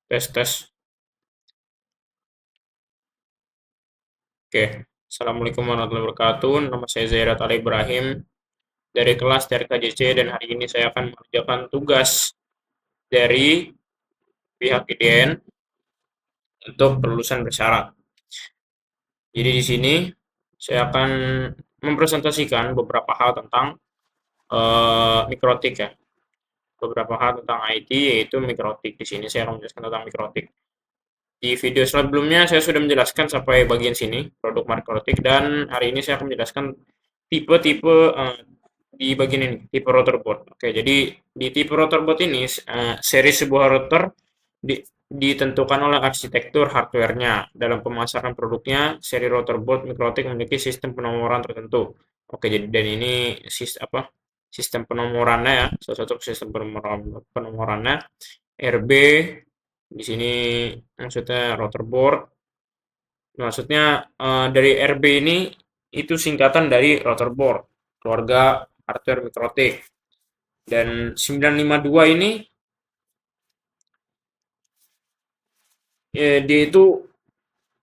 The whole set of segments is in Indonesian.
Tes, tes. Oke. Assalamualaikum warahmatullahi wabarakatuh. Nama saya Zairat Ali Ibrahim dari kelas TRKJC dan hari ini saya akan mengerjakan tugas dari pihak IDN untuk kelulusan bersyarat. Jadi di sini saya akan mempresentasikan beberapa hal tentang mikrotik ya. Beberapa hal tentang IT yaitu mikrotik. Di sini saya akan menjelaskan tentang mikrotik. Di video sebelumnya saya sudah menjelaskan sampai bagian sini, produk mikrotik, dan hari ini saya akan menjelaskan tipe-tipe di bagian ini, tipe router board. Oke, jadi di tipe router board ini, seri sebuah router ditentukan oleh arsitektur hardware-nya. Dalam pemasaran produknya, seri router board mikrotik memiliki sistem penomoran tertentu. Oke, jadi dan ini sistem penomorannya ya, salah satu sistem penomorannya RB. Di sini maksudnya router board. Maksudnya dari RB ini itu singkatan dari router board, keluarga hardware mikrotik. Dan 952 ini dia itu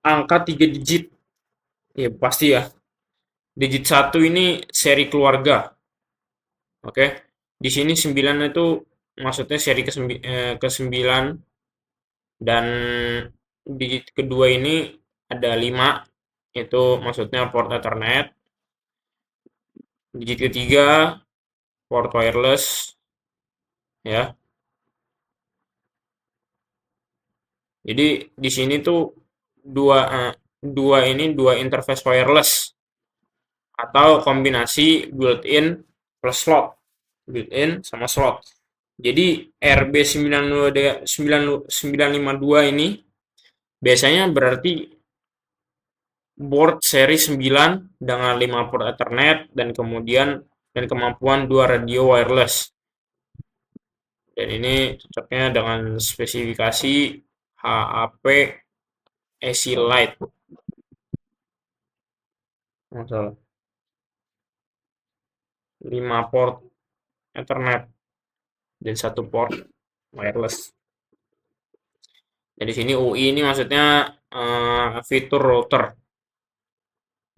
angka 3 digit. Ya pasti ya. Digit satu ini seri keluarga. Oke. Di sini 9 itu maksudnya seri ke 9 dan digit kedua ini ada 5 itu maksudnya port Ethernet. Digit ketiga port wireless ya. Jadi di sini tuh dua dua interface wireless atau kombinasi built-in plus slot, built-in sama slot. Jadi RB952 ini biasanya berarti board seri 9 dengan 5 port Ethernet dan kemudian dan kemampuan 2 radio wireless. Dan ini cocoknya dengan spesifikasi HAP AC Lite. Masalah 5 port Ethernet dan 1 port wireless. Jadi sini UI ini maksudnya fitur router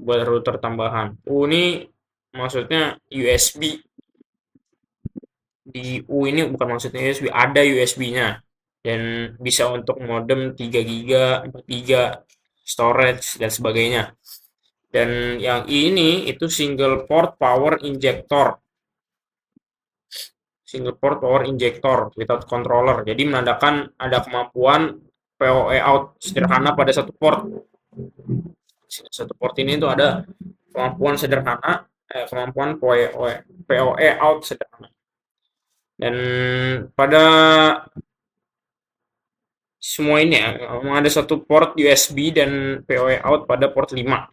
buat router tambahan. U ini maksudnya USB. Di U ini bukan maksudnya USB, ada USB-nya dan bisa untuk modem 3 giga, 4 giga storage dan sebagainya. Dan yang ini itu single port power injector. Single port power injector without controller. Jadi menandakan ada kemampuan PoE out sederhana pada satu port. Satu port ini itu ada kemampuan sederhana, kemampuan PoE out sederhana. Dan pada semua ini ya, ada satu port USB dan PoE out pada port 5.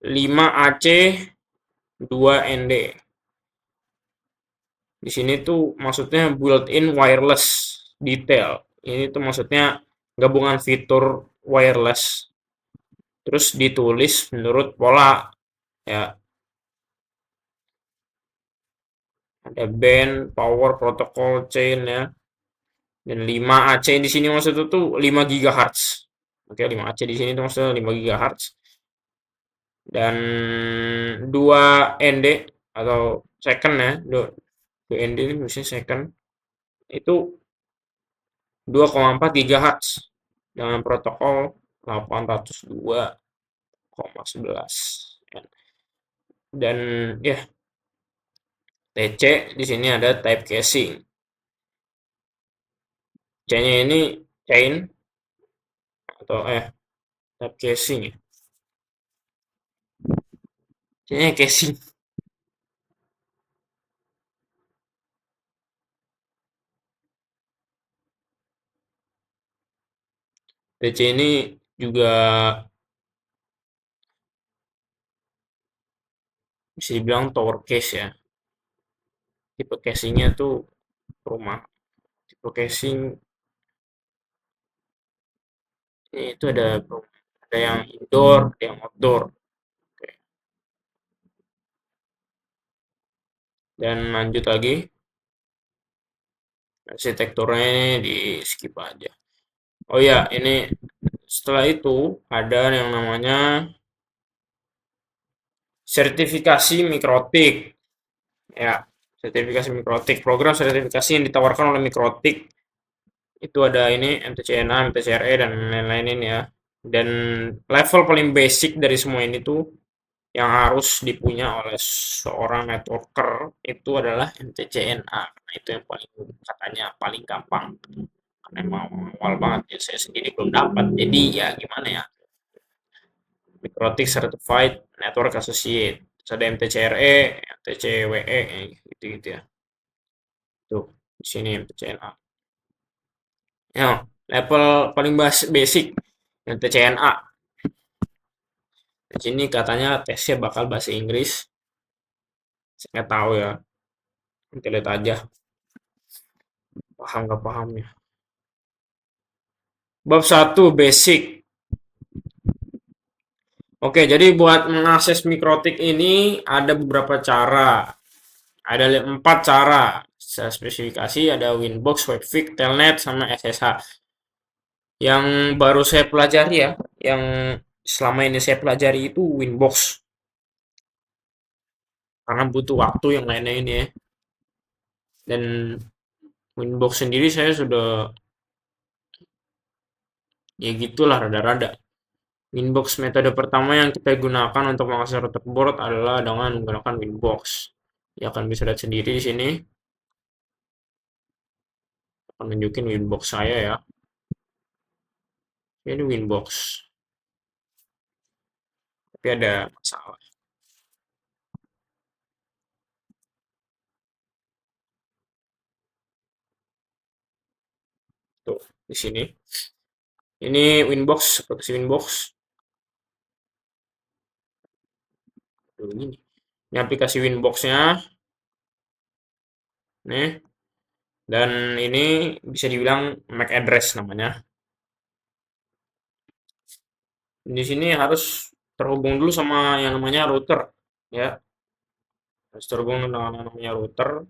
5AC 2ND. Di sini tuh maksudnya built-in wireless detail. Ini tuh maksudnya gabungan fitur wireless terus ditulis menurut pola ya. Ada band, power, protocol, chain ya. Dan 5AC di sini maksudnya tuh 5 GHz. Oke, 5AC di sini tuh maksudnya 5 GHz. Dan 2ND atau second ya. 2ND ini maksudnya second. Itu 2,4 GHz dengan protokol 802,11. Dan ya, TC di sini ada type casing. C-nya ini chain atau type casing ya. C-nya casing. TC ini juga bisa dibilang tower case ya. Tipe casingnya tuh rumah. Tipe casing ini itu ada yang indoor, ada yang outdoor. Oke. Dan lanjut lagi. arsitekturnya di skip aja. Oh ya, ini setelah itu ada yang namanya sertifikasi mikrotik. Ya, sertifikasi mikrotik. Program sertifikasi yang ditawarkan oleh mikrotik itu ada ini MTCNA, MTCRE dan lain-lain ini ya. Dan level paling basic dari semua ini tuh yang harus dipunya oleh seorang networker itu adalah MTCNA. Nah, itu yang paling katanya paling gampang. Karena emang awal banget ya saya sendiri belum dapat. Jadi ya gimana ya? Mikrotik Certified Network Associate. Terus ada MTCRE, MTCWE, gitu-gitu ya. Tuh, di sini MTCNA. Ya, level paling basic MTCNA. Di sini katanya tesnya bakal bahasa Inggris. Saya nggak tahu ya. Nanti lihat aja. Paham nggak pahamnya. Bab satu Basic. Oke, jadi buat mengakses mikrotik ini ada beberapa cara. Ada 4 cara. Secara spesifikasi ada Winbox, Webfig, Telnet, sama SSH. Yang baru saya pelajari ya, yang selama ini saya pelajari itu Winbox. Karena butuh waktu yang lainnya ini ya. Dan Winbox sendiri saya sudah ya gitulah rada-rada. Winbox metode pertama yang kita gunakan untuk mengakses router board adalah dengan menggunakan Winbox. Ya akan bisa lihat sendiri di sini. Akan nunjukin Winbox saya ya. Ini Winbox. Tapi ada masalah. Tuh, di sini. Ini Winbox, aplikasi Winbox. Tuh, ini. Ini aplikasi Winbox-nya. Nih. Dan ini bisa dibilang MAC address namanya. Di sini harus terhubung dulu sama yang namanya router. Ya, harus terhubung dengan yang namanya router.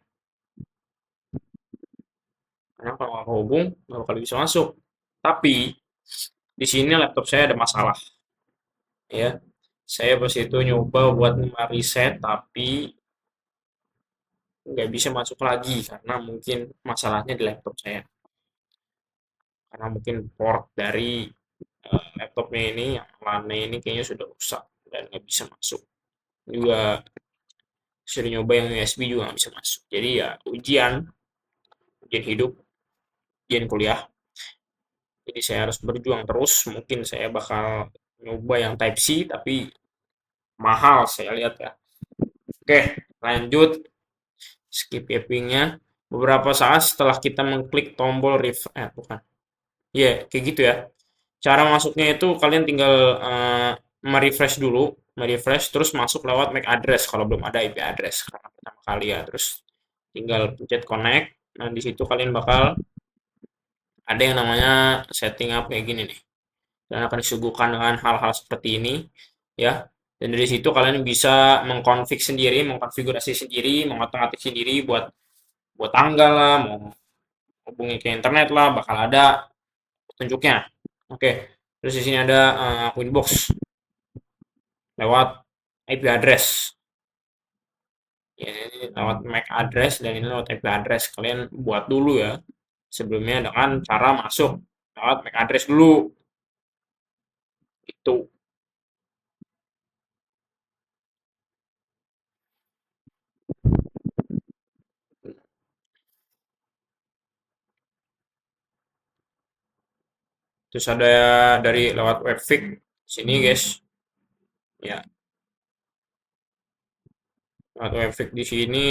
Karena kalau nggak kehubung, nggak bakal bisa masuk. Tapi, di sini laptop saya ada masalah. Ya, saya pas itu nyoba buat reset, tapi nggak bisa masuk lagi karena mungkin masalahnya di laptop saya. Karena mungkin port dari laptopnya ini, yang LAN-nya ini kayaknya sudah rusak dan nggak bisa masuk. Juga sudah nyoba yang USB juga nggak bisa masuk. Jadi ya ujian hidup, ujian kuliah. Jadi saya harus berjuang terus. Mungkin saya bakal nyoba yang Type C, tapi mahal saya lihat ya. Oke, lanjut. Skip tappingnya. Beberapa saat setelah kita mengklik tombol bukan. Iya, yeah, kayak gitu ya. Cara masuknya itu kalian tinggal merefresh dulu, merefresh terus masuk lewat MAC address kalau belum ada IP address karena pertama kali ya. Terus tinggal pencet connect. Nah, di situ kalian bakal ada yang namanya setting up kayak gini nih. Dan akan disuguhkan dengan hal-hal seperti ini ya. Dan dari situ kalian bisa mengkonfig sendiri, mengkonfigurasi sendiri, mengotak-atik sendiri buat buat tanggal lah, mau hubungi ke internet lah, bakal ada petunjuknya. Oke, terus di sini ada Winbox lewat IP address. Ya, ini lewat MAC address dan ini lewat IP address. Kalian buat dulu ya. Sebelumnya dengan cara masuk lewat MAC address dulu. Itu. Terus ada dari lewat webfig sini guys. Ya, lewat webfig di sini